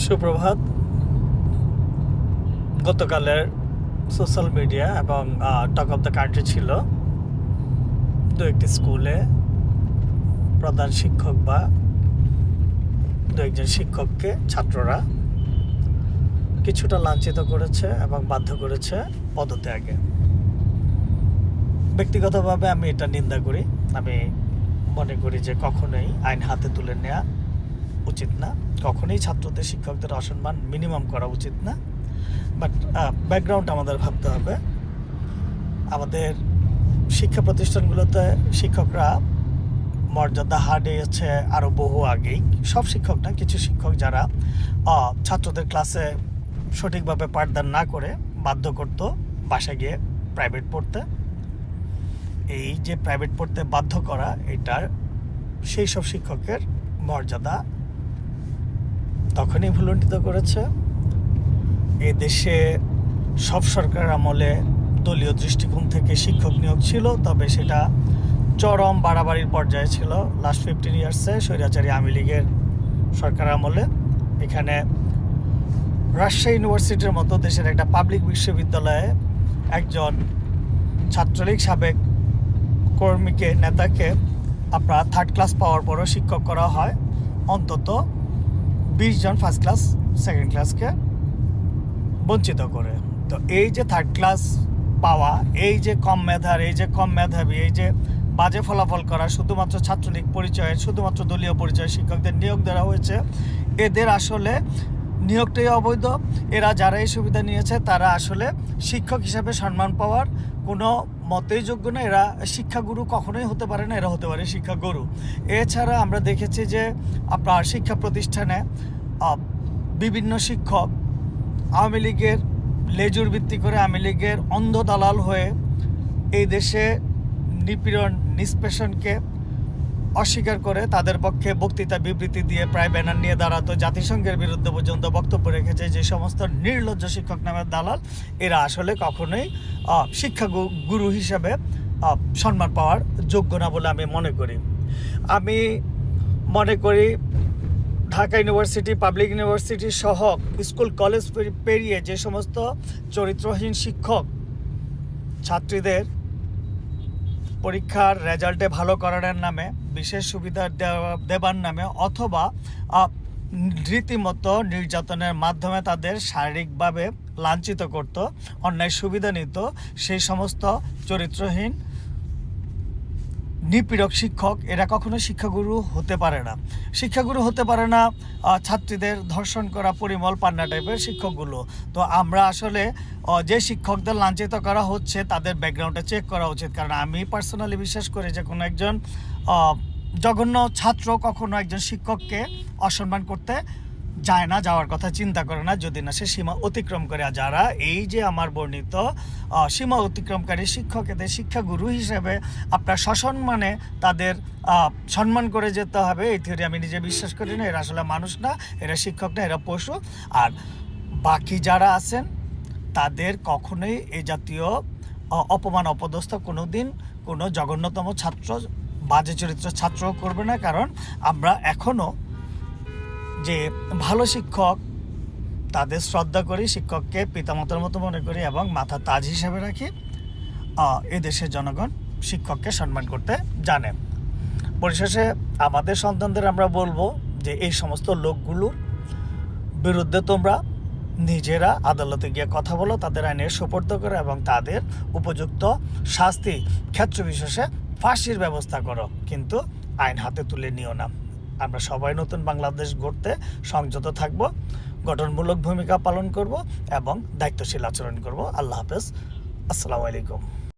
সুপ্রভাত। গতকালের social media এবং টক অফ দ্য কান্ট্রি ছিল দু একটি স্কুলে প্রধান শিক্ষক বা দু একজন শিক্ষককে ছাত্ররা কিছুটা লাঞ্ছিত করেছে এবং বাধ্য করেছে পদত্যাগে। ব্যক্তিগতভাবে আমি এটা নিন্দা করি। আমি মনে করি যে কখনোই আইন হাতে তুলে নেওয়া উচিত না, কখনোই ছাত্রদের শিক্ষকদের অসম্মান মিনিমাম করা উচিত না। বাট ব্যাকগ্রাউন্ড আমাদের ভাবতে হবে। আমাদের শিক্ষা প্রতিষ্ঠানগুলোতে শিক্ষকরা মর্যাদা হারিয়েছে আরও বহু আগেই। সব শিক্ষক না, কিছু শিক্ষক যারা ছাত্রদের ক্লাসে সঠিকভাবে পাঠদান না করে বাধ্য করত বাসায় গিয়ে প্রাইভেট পড়তে। এই যে প্রাইভেট পড়তে বাধ্য করা, এটার সেই সব শিক্ষকের মর্যাদা তখনই ভুলুণ্ঠিত করেছে। এ দেশে সব সরকার আমলে দলীয় দৃষ্টিকোণ থেকে শিক্ষক নিয়োগ ছিল, তবে সেটা চরম বাড়াবাড়ির পর্যায়ে ছিল লাস্ট 15 ইয়ার্সে স্বৈরাচারী আওয়ামী লীগের সরকার আমলে। এখানে রাজশাহী ইউনিভার্সিটির মতো দেশের একটা পাবলিক বিশ্ববিদ্যালয়ে একজন ছাত্রলীগ সাবেক কর্মীকে, নেতাকে আপনার 3rd ক্লাস পাওয়ার পরও শিক্ষক করা হয়, অন্তত 20 জন 1st ক্লাস 2nd ক্লাসকে বঞ্চিত করে। তো এই যে 3rd ক্লাস পাওয়া, এই যে কম মেধার, এই যে কম মেধাবী, এই যে বাজে ফলাফল করা, শুধুমাত্র ছাত্রলীগ পরিচয়ে, শুধুমাত্র দলীয় পরিচয়ে শিক্ষকদের নিয়োগ দেওয়া হয়েছে। এদের আসলে নিয়োগটাই অবৈধ। এরা যারা এই সুবিধা নিয়েছে তারা আসলে শিক্ষক হিসাবে সম্মান পাওয়ার কোনো মতেই যোগ্য না। এরা শিক্ষাগুরু কখনোই হতে পারে না, এরা হতে পারে শিক্ষাগুরু। এছাড়া আমরা দেখেছি যে আপনার শিক্ষা প্রতিষ্ঠানে বিভিন্ন শিক্ষক আওয়ামী লীগের লেজুর ভিত্তি করে, আওয়ামী লীগের অন্ধ দালাল হয়ে এই দেশে নিপীড়ন নিষ্পেষণকে অস্বীকার করে তাদের পক্ষে বক্তৃতা বিবৃতি দিয়ে প্রায় ব্যানার নিয়ে দাঁড়াতো, জাতিসংঘের বিরুদ্ধে পর্যন্ত বক্তব্য রেখেছে। যে সমস্ত নির্লজ্জ শিক্ষক নামের দালাল, এরা আসলে কখনোই শিক্ষা গুরু হিসাবে সম্মান পাওয়ার যোগ্য না বলে আমি মনে করি। আমি মনে করি ঢাকা ইউনিভার্সিটি, পাবলিক ইউনিভার্সিটি সহ স্কুল কলেজ পেরিয়ে যে সমস্ত চরিত্রহীন শিক্ষক ছাত্রীদের পরীক্ষার রেজাল্টে ভালো করার নামে, বিশেষ সুবিধা দেবার নামে অথবা রীতিমতো নির্যাতনের মাধ্যমে তাদের শারীরিকভাবে লাঞ্ছিত করত, অন্যায় সুবিধা নিত, সেই সমস্ত চরিত্রহীন নিপীড়ক শিক্ষক এরা কখনো শিক্ষাগুরু হতে পারে না। শিক্ষাগুরু হতে পারে না ছাত্রীদের ধর্ষণ করা পরিমল পান্না টাইপের শিক্ষকগুলো। তো আমরা আসলে যে শিক্ষকদের লাঞ্ছিত করা হচ্ছে তাদের ব্যাকগ্রাউন্ডটা চেক করা উচিত। কারণ আমি পার্সোনালি বিশ্বাস করি যে কোনো একজন জঘন্য ছাত্র কখনো একজন শিক্ষককে অসম্মান করতে যায় না, যাওয়ার কথা চিন্তা করে না, যদি না সে সীমা অতিক্রম করে। আর যারা এই যে আমার বর্ণিত সীমা অতিক্রমকারী শিক্ষক, এদের শিক্ষাগুরু হিসেবে আপনার সসম্মানে তাদের সম্মান করে যেতে হবে, এই থিওরি আমি নিজে বিশ্বাস করি না। এরা আসলে মানুষ না, এরা শিক্ষক না, এরা পশু। আর বাকি যারা আছেন তাদের কখনোই এই জাতীয় অপমান অপদস্থ কোনো দিন কোনো জঘন্যতম ছাত্র, বাজে চরিত্র ছাত্র করবে না। কারণ আমরা এখনও যে ভালো শিক্ষক তাদের শ্রদ্ধা করি, শিক্ষককে পিতামাতার মতো মনে করি এবং মাথা তাজ হিসেবে রাখি। এদেশের জনগণ শিক্ষককে সম্মান করতে জানে। পরিশেষে আমাদের সন্তানদের আমরা বলবো যে এই সমস্ত লোকগুলোর বিরুদ্ধে তোমরা নিজেরা আদালতে গিয়ে কথা বলো, তাদের আইনের সোপর্দ করো এবং তাদের উপযুক্ত শাস্তি ক্ষেত্র বিশেষে ফাঁসির ব্যবস্থা করো, কিন্তু আইন হাতে তুলে নিও না। আমরা সবাই নতুন বাংলাদেশ গড়তে সংযত থাকব, গঠনমূলক ভূমিকা পালন করব এবং দায়িত্বশীল আচরণ করব। আল্লাহ হাফেজ, আসসালামু আলাইকুম।